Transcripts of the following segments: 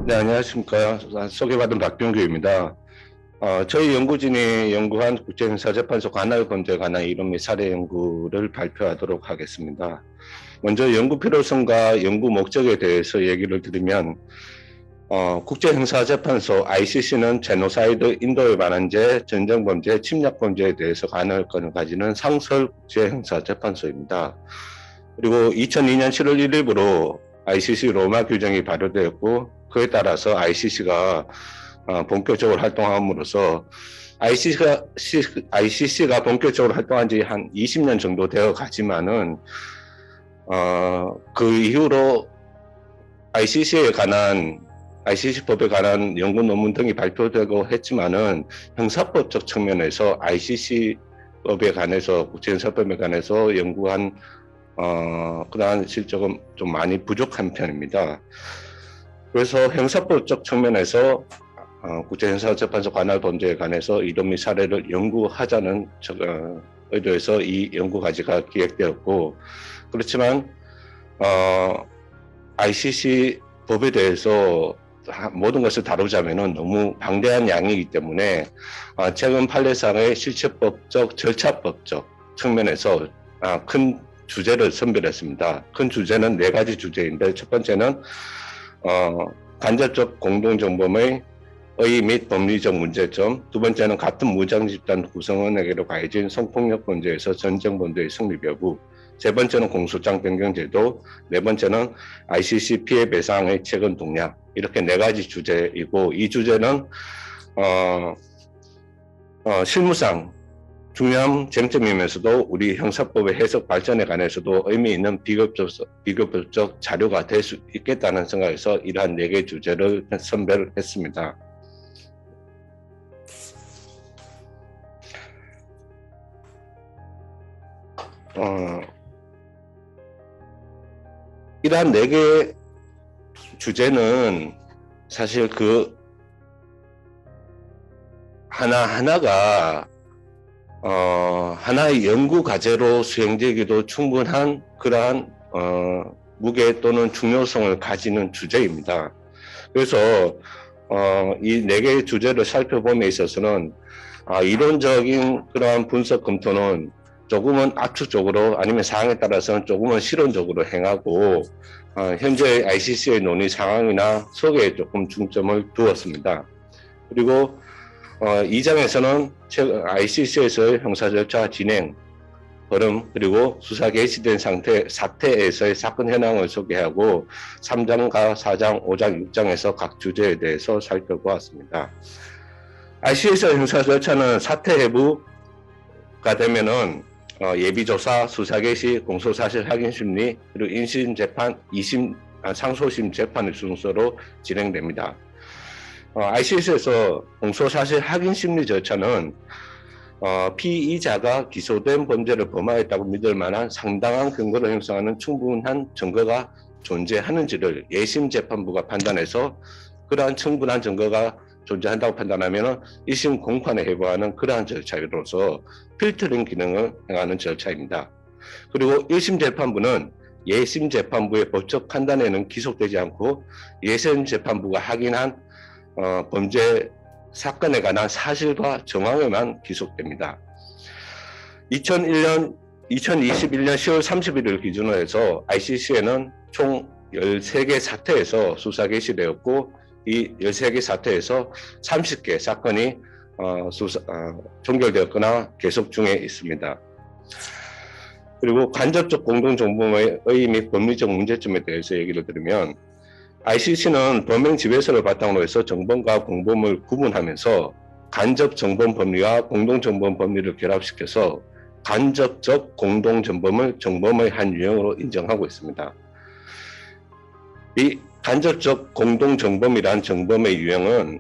네, 안녕하십니까. 소개받은 박병규입니다. 저희 연구진이 연구한 국제형사재판소 관할 범죄에 관한 이론 및 사례 연구를 발표하도록 하겠습니다. 먼저 연구 필요성과 연구 목적에 대해서 얘기를 드리면, 국제형사재판소 ICC는 제노사이드, 인도의 반환죄, 전쟁범죄, 침략범죄에 대해서 관할권을 가지는 상설 국제형사재판소입니다. 그리고 2002년 7월 1일부로 ICC 로마 규정이 발효되었고, 그에 따라서 ICC가 본격적으로 활동함으로써 ICC가 본격적으로 활동한 지 한 20년 정도 되어 가지만은 그 이후로 ICC법에 관한 연구 논문 등이 발표되고 했지만은 형사법적 측면에서 ICC법에 관해서 국제형사법에 관해서 연구한 그러한 실적은 좀 많이 부족한 편입니다. 그래서 형사법적 측면에서 국제형사재판소 관할 범죄에 관해서 이론 및 사례를 연구하자는 의도에서 이 연구 과제가 기획되었고, 그렇지만 ICC 법에 대해서 모든 것을 다루자면은 너무 방대한 양이기 때문에 최근 판례상의 실체법적, 절차법적 측면에서 큰 주제를 선별했습니다. 큰 주제는 4가지 주제인데, 첫 번째는 간접적 공동정범의 의의 및 법리적 문제점, 두 번째는 같은 무장집단 구성원에게로 가해진 성폭력 범죄에서 전쟁범죄의 성립 여부, 세 번째는 공소장 변경 제도, 네 번째는 ICC 피해 배상의 최근 동향, 이렇게 4가지 주제이고, 이 주제는 실무상 중요한 쟁점이면서도 우리 형사법의 해석 발전에 관해서도 의미 있는 비교법적 자료가 될 수 있겠다는 생각에서 이러한 4개 주제를 선별했습니다. 이러한 4개 주제는 사실 그 하나하나가 하나의 연구 과제로 수행되기도 충분한 그러한 무게 또는 중요성을 가지는 주제입니다. 그래서 이 4개의 주제를 살펴봄에 있어서는 이론적인 그러한 분석 검토는 조금은 압축적으로 아니면 상황에 따라서는 조금은 실론적으로 행하고 현재 ICC의 논의 상황이나 속에 조금 중점을 두었습니다. 그리고 2장에서는 ICC에서의 형사 절차 진행, 흐름, 그리고 수사 개시된 사태에서의 사건 현황을 소개하고 3장과 4장, 5장, 6장에서 각 주제에 대해서 살펴보았습니다. ICC에서 형사 절차는 사태 해부가 되면은 예비조사, 수사 개시, 공소사실 확인 심리, 그리고 1심 재판, 2심, 상소심 재판의 순서로 진행됩니다. ICC에서 공소사실 확인 심리 절차는 피의자가 기소된 범죄를 범하였다고 믿을 만한 상당한 근거를 형성하는 충분한 증거가 존재하는지를 예심 재판부가 판단해서 그러한 충분한 증거가 존재한다고 판단하면 1심 공판에 해부하는 그러한 절차로서 필터링 기능을 행하는 절차입니다. 그리고 1심 재판부는 예심 재판부의 법적 판단에는 기속되지 않고 예심 재판부가 확인한 범죄 사건에 관한 사실과 정황에만 기속됩니다. 2021년 10월 31일 기준으로 해서 ICC에는 총 13개 사태에서 수사 개시되었고, 이 13개 사태에서 30개 사건이 종결되었거나 계속 중에 있습니다. 그리고 간접적 공동정범의 의의 및 법리적 문제점에 대해서 얘기를 드리면, ICC는 범행 지배서를 바탕으로 해서 정범과 공범을 구분하면서 간접 정범 법리와 공동 정범 법리를 결합시켜서 간접적 공동 정범을 정범의 한 유형으로 인정하고 있습니다. 이 간접적 공동 정범이란 정범의 유형은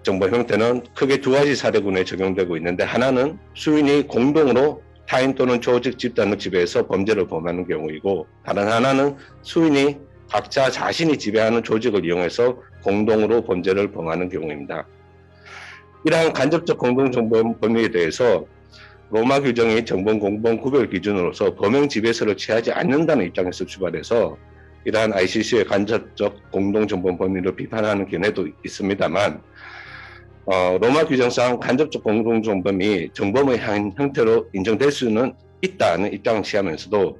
정범 형태는 크게 2가지 사례군에 적용되고 있는데, 하나는 수인이 공동으로 타인 또는 조직 집단을 지배해서 범죄를 범하는 경우이고, 다른 하나는 수인이 각자 자신이 지배하는 조직을 이용해서 공동으로 범죄를 범하는 경우입니다. 이러한 간접적 공동정범 범위에 대해서 로마 규정이 정범, 공범 구별 기준으로서 범행 지배서를 취하지 않는다는 입장에서 출발해서 이러한 ICC의 간접적 공동정범 범위를 비판하는 견해도 있습니다만 로마 규정상 간접적 공동정범이 정범의 한 형태로 인정될 수는 있다는 입장을 취하면서도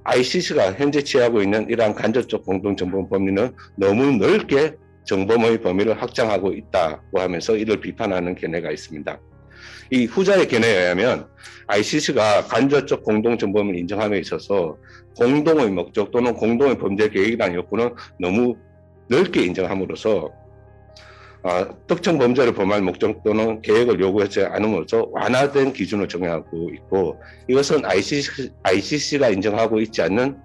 ICC가 현재 취하고 있는 이러한 간접적 공동정범 범위는 너무 넓게 정범의 범위를 확장하고 있다고 하면서 이를 비판하는 견해가 있습니다. 이 후자의 견해에 의하면 ICC가 간접적 공동정범을 인정함에 있어서 공동의 목적 또는 공동의 범죄 계획이라는 요건은 너무 넓게 인정함으로써 특정 범죄를 범할 목적 또는 계획을 요구하지 않음으로써 완화된 기준을 정하고 있고, 이것은 ICC가 인정하고 있지 않는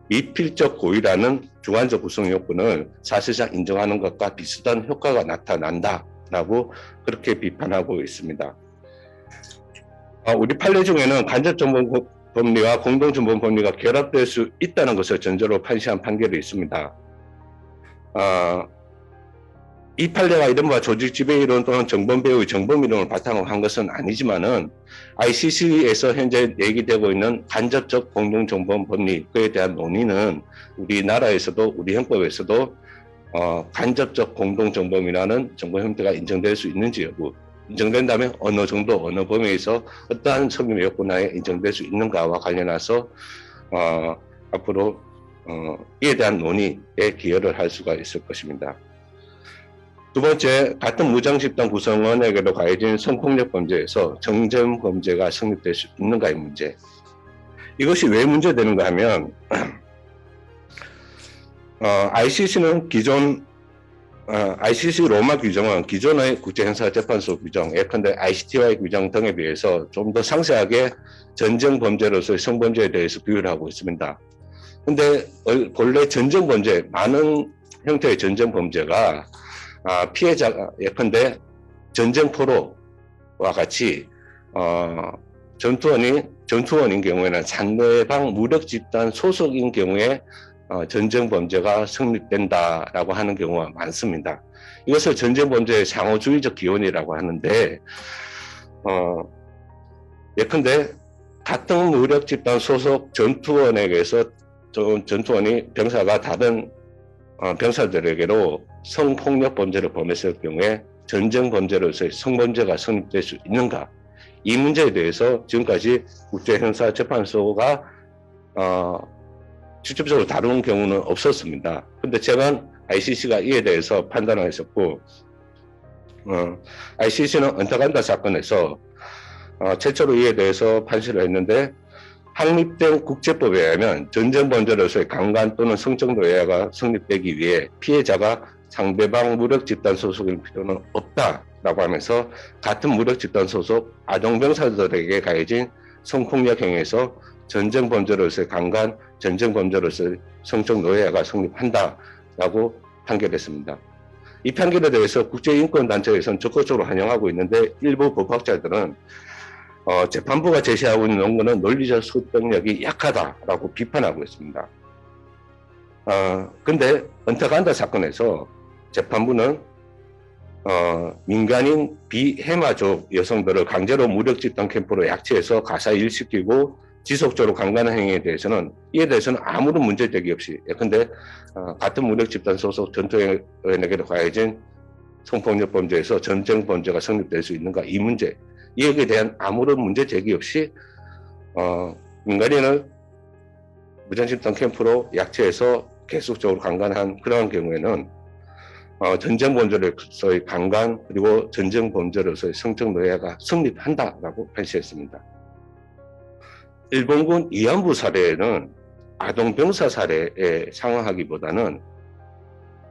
미필적 고의라는 주관적 구성 요건을 사실상 인정하는 것과 비슷한 효과가 나타난다라고 그렇게 비판하고 있습니다. 우리 판례 중에는 간접정범 법리와 공동정범 법리가 결합될 수 있다는 것을 전제로 판시한 판결이 있습니다. 이 판례가 이른바 조직 지배 이론 또는 정범 배후의 정범 이론을 바탕으로 한 것은 아니지만은 ICC에서 현재 얘기되고 있는 간접적 공동정범 법리, 그에 대한 논의는 우리나라에서도 우리 형법에서도 간접적 공동정범이라는 정범 형태가 인정될 수 있는지 여부, 인정된다면 어느 정도 어느 범위에서 어떠한 성립 요건하에 인정될 수 있는가와 관련해서 앞으로 이에 대한 논의에 기여를 할 수가 있을 것입니다. 두 번째, 같은 무장집단 구성원에게로 가해진 성폭력 범죄에서 정전 범죄가 성립될 수 있는가의 문제. 이것이 왜 문제되는가 하면 ICC는 ICC 로마 규정은 기존의 국제형사재판소 규정, 예컨대 ICTY 규정 등에 비해서 좀 더 상세하게 전쟁 범죄로서의 성범죄에 대해서 비유를 하고 있습니다. 근데 본래 전쟁 범죄, 많은 형태의 전쟁 범죄가 피해자가 예컨대 전쟁 포로와 같이 전투원인 경우에는 상대방 무력 집단 소속인 경우에 전쟁 범죄가 성립된다라고 하는 경우가 많습니다. 이것을 전쟁 범죄의 상호주의적 기원이라고 하는데, 예컨대 같은 무력 집단 소속 전투원에게서 전투원이 병사가 다른 병사들에게로 성폭력 범죄를 범했을 경우에 전쟁 범죄로서의 성범죄가 성립될 수 있는가? 이 문제에 대해서 지금까지 국제형사재판소가 직접적으로 다루는 경우는 없었습니다. 근데 최근 ICC가 이에 대해서 판단을 했었고, ICC는 언타간다 사건에서 최초로 이에 대해서 판시를 했는데, 확립된 국제법에 의하면 전쟁 범죄로서의 강간 또는 성적 노예가 성립되기 위해 피해자가 상대방 무력 집단 소속일 필요는 없다라고 하면서 같은 무력 집단 소속 아동병사들에게 가해진 성폭력 행위에서 전쟁 범죄로서의 강간, 전쟁 범죄로서의 성적 노예가 성립한다라고 판결했습니다. 이 판결에 대해서 국제인권단체에서는 적극적으로 환영하고 있는데, 일부 법학자들은 재판부가 제시하고 있는 논거는 논리적 설득력이 약하다라고 비판하고 있습니다. 근데 언타간다 사건에서 재판부는 민간인 비해마족 여성들을 강제로 무력 집단 캠프로 약취해서 가사 일시키고 지속적으로 강간한 행위에 대해서는 이에 대해서는 아무런 문제제기 없이, 예컨대 같은 무력 집단 소속 전투원에게로 가해진 성폭력 범죄에서 전쟁 범죄가 성립될 수 있는가, 이 문제, 여기에 대한 아무런 문제 제기 없이 민간인을 무장집단 캠프로 약취해서 계속적으로 강간한 그러한 경우에는 전쟁 범죄로서의 강간 그리고 전쟁 범죄로서의 성적 노예가 성립한다라고 판시했습니다. 일본군 위안부 사례는 아동병사 사례에 상응하기보다는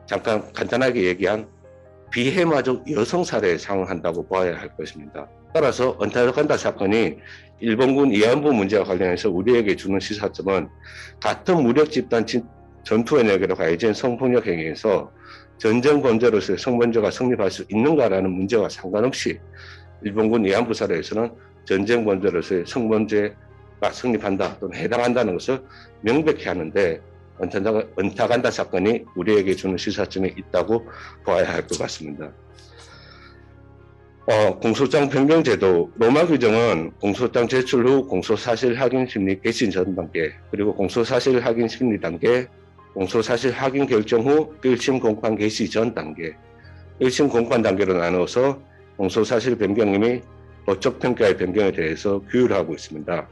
잠깐 간단하게 얘기한 비해마족 여성 사례에 상응한다고 봐야 할 것입니다. 따라서 언타간다 사건이 일본군 위안부 문제와 관련해서 우리에게 주는 시사점은 같은 무력 집단 전투원에게로 가해진 성폭력 행위에서 전쟁 범죄로서의 성범죄가 성립할 수 있는가라는 문제와 상관없이 일본군 위안부 사례에서는 전쟁 범죄로서의 성범죄가 성립한다 또는 해당한다는 것을 명백히 하는데, 언타간다 사건이 우리에게 주는 시사점이 있다고 봐야 할 것 같습니다. 공소장 변경 제도, 로마 규정은 공소장 제출 후 공소사실 확인 심리 개시 전 단계, 그리고 공소사실 확인 심리 단계, 공소사실 확인 결정 후 1심 공판 개시 전 단계, 1심 공판 단계로 나누어서 공소사실 변경 및 법적 평가의 변경에 대해서 규율하고 있습니다.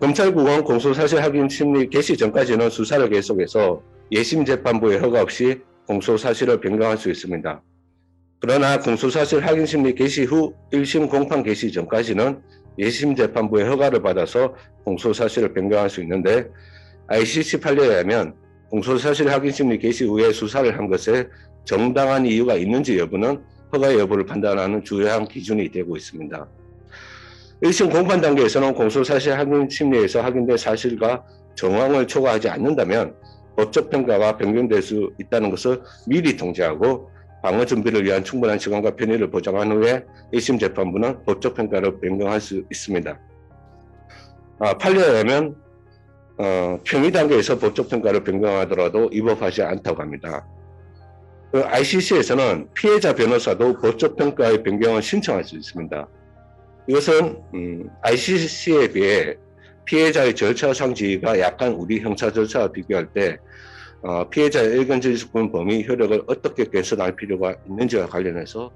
검찰국은 공소사실 확인 심리 개시 전까지는 수사를 계속해서 예심 재판부의 허가 없이 공소사실을 변경할 수 있습니다. 그러나 공소사실 확인 심리 개시 후 1심 공판 개시 전까지는 예심 재판부의 허가를 받아서 공소사실을 변경할 수 있는데 ICC 판례에 의하면 공소사실 확인 심리 개시 후에 수사를 한 것에 정당한 이유가 있는지 여부는 허가 여부를 판단하는 주요한 기준이 되고 있습니다. 1심 공판 단계에서는 공소사실 확인 심리에서 확인된 사실과 정황을 초과하지 않는다면 법적 평가가 변경될 수 있다는 것을 미리 통지하고 방어 준비를 위한 충분한 시간과 편의를 보장한 후에 1심 재판부는 법적 평가를 변경할 수 있습니다. 판례에 의하면 평의 단계에서 법적 평가를 변경하더라도 위법하지 않다고 합니다. ICC에서는 피해자 변호사도 법적 평가의 변경을 신청할 수 있습니다. 이것은 ICC에 비해 피해자의 절차상 지위가 약간 우리 형사 절차와 비교할 때 피해자의 의견 질식권 범위 효력을 어떻게 개선할 필요가 있는지와 관련해서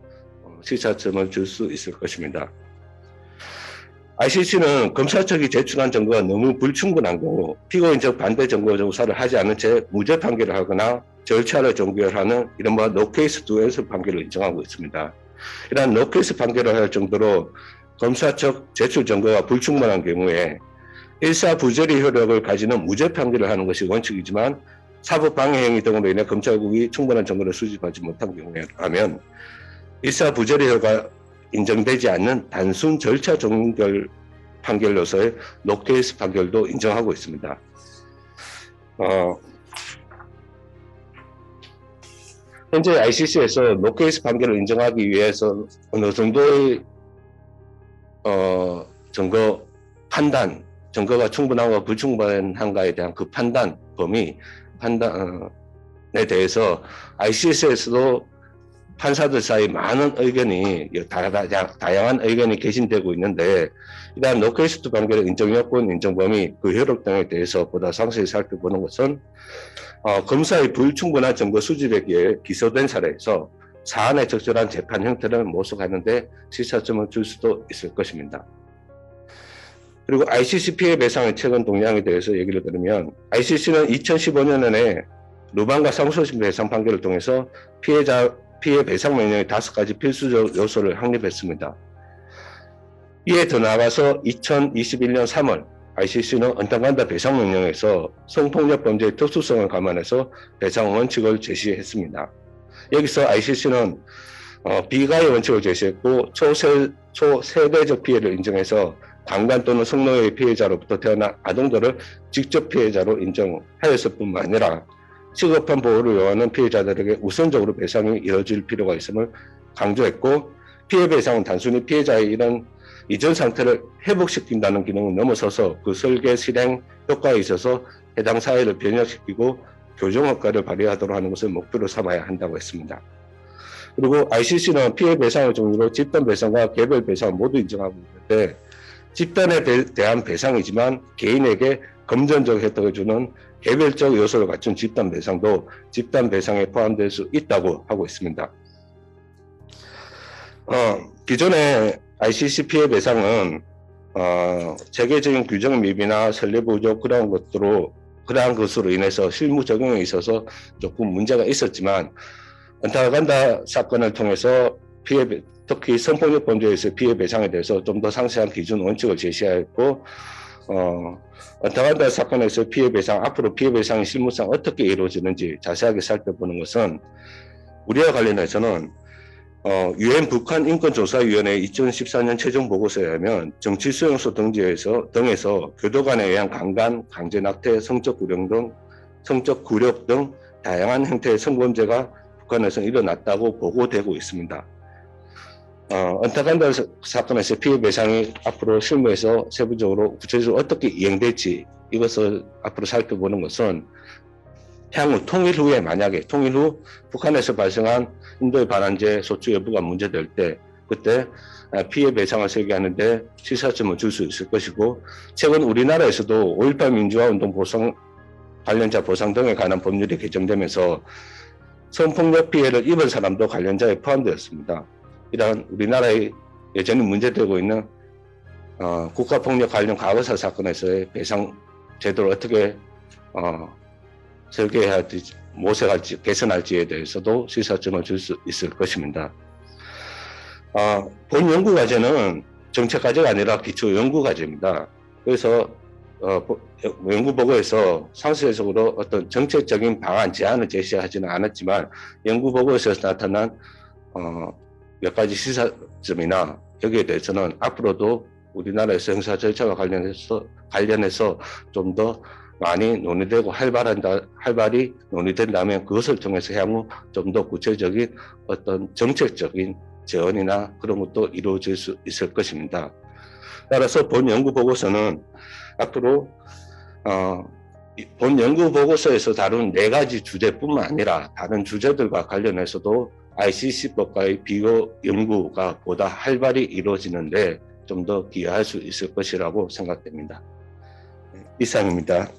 시사점을 줄 수 있을 것입니다. ICC는 검찰 측이 제출한 증거가 너무 불충분한 경우 피고인 즉 반대 증거 조사를 하지 않은 채 무죄 판결을 하거나 절차를 종결하는 이른바 노케이스 두에서 판결을 인정하고 있습니다. 이러한 노케이스 판결을 할 정도로 검사 측 제출 증거가 불충분한 경우에 일사부절의 효력을 가지는 무죄 판결을 하는 것이 원칙이지만 사법 방해 행위 등으로 인해 검찰국이 충분한 증거를 수집하지 못한 경우라면 일사부절의 효과가 인정되지 않는 단순 절차 종결 판결로서의 노케이스 판결도 인정하고 있습니다. 현재 ICC에서 노케이스 판결을 인정하기 위해서 어느 정도의 증거 판단, 증거가 충분한가 불충분한가에 대한 그 판단에 대해서 ICC에서도 판사들 사이 많은 의견이 다양한 의견이 개진되고 있는데 이러한 노케이스 판결의 인정 요건, 인정 범위, 그 효력 등에 대해서 보다 상세히 살펴보는 것은 검사의 불충분한 증거 수집에 의해 기소된 사례에서 사안의 적절한 재판 형태를 모색하는 데 시사점을 줄 수도 있을 것입니다. 그리고 ICC 피해 배상의 최근 동향에 대해서 얘기를 드리면 ICC는 2015년에 루반과 상소심 배상 판결을 통해서 피해 배상 명령의 5가지 필수적 요소를 확립했습니다. 이에 더 나아가서 2021년 3월 ICC는 언당간다 배상 명령에서 성폭력 범죄의 특수성을 감안해서 배상 원칙을 제시했습니다. 여기서 ICC는 비가해 원칙을 제시했고 초세대적 피해를 인정해서 강간 또는 성노예 피해자로부터 태어난 아동들을 직접 피해자로 인정하였을 뿐만 아니라 시급한 보호를 요하는 피해자들에게 우선적으로 배상이 이뤄질 필요가 있음을 강조했고 피해 배상은 단순히 피해자의 이런 이전 상태를 회복시킨다는 기능을 넘어서서 그 설계 실행 효과에 있어서 해당 사회를 변혁시키고 교정 효과를 발휘하도록 하는 것을 목표로 삼아야 한다고 했습니다. 그리고 ICC는 피해 배상의 종류로 집단 배상과 개별 배상을 모두 인정하고 있는데 집단에 대한 배상이지만 개인에게 금전적 혜택을 주는 개별적 요소를 갖춘 집단 배상도 집단 배상에 포함될 수 있다고 하고 있습니다. 기존의 ICC 피해 배상은 체계적인 규정 미비나 선례 부족 그러한 것으로 인해서 실무 적용에 있어서 조금 문제가 있었지만 언타간다 사건을 통해서 특히 성폭력 범죄에서의 피해 배상에 대해서 좀 더 상세한 기준 원칙을 제시하였고 언타간다 사건에서 피해 배상 앞으로 피해 배상이 실무상 어떻게 이루어지는지 자세하게 살펴보는 것은 우리와 관련해서는 유엔 북한 인권조사위원회 2014년 최종 보고서에 의하면 정치수용소 등에서 교도 간에 의한 강간, 강제낙태, 성적 굴욕 등 다양한 형태의 성범죄가 북한에서 일어났다고 보고되고 있습니다. 언타간다 사건에서 피해 배상이 앞으로 실무에서 세부적으로 구체적으로 어떻게 이행될지 이것을 앞으로 살펴보는 것은 향후 통일 후에 만약에 통일 후 북한에서 발생한 인도의 반환제 소추 여부가 문제될 때 그때 피해 배상을 설계하는데 시사점을 줄 수 있을 것이고 최근 우리나라에서도 5.18 민주화운동 보상 관련자 보상 등에 관한 법률이 개정되면서 성폭력 피해를 입은 사람도 관련자에 포함되었습니다. 이러한 우리나라의 여전히 문제되고 있는 국가폭력 관련 과거사 사건에서의 배상 제도를 어떻게 설계해야 할지, 모색할지, 개선할지에 대해서도 시사점을 줄 수 있을 것입니다. 본 연구과제는 정책과제가 아니라 기초연구과제입니다. 그래서 연구보고에서 상세적으로 어떤 정책적인 방안 제안을 제시하지는 않았지만 연구보고에서 나타난 몇 가지 시사점이나 여기에 대해서는 앞으로도 우리나라에서 형사 절차와 관련해서 좀 더 많이 논의되고 활발히 논의된다면 그것을 통해서 향후 좀 더 구체적인 어떤 정책적인 제언이나 그런 것도 이루어질 수 있을 것입니다. 따라서 본 연구 보고서는 앞으로 본 연구 보고서에서 다룬 4가지 주제뿐만 아니라 다른 주제들과 관련해서도 ICC법과의 비교 연구가 보다 활발히 이루어지는데 좀 더 기여할 수 있을 것이라고 생각됩니다. 이상입니다.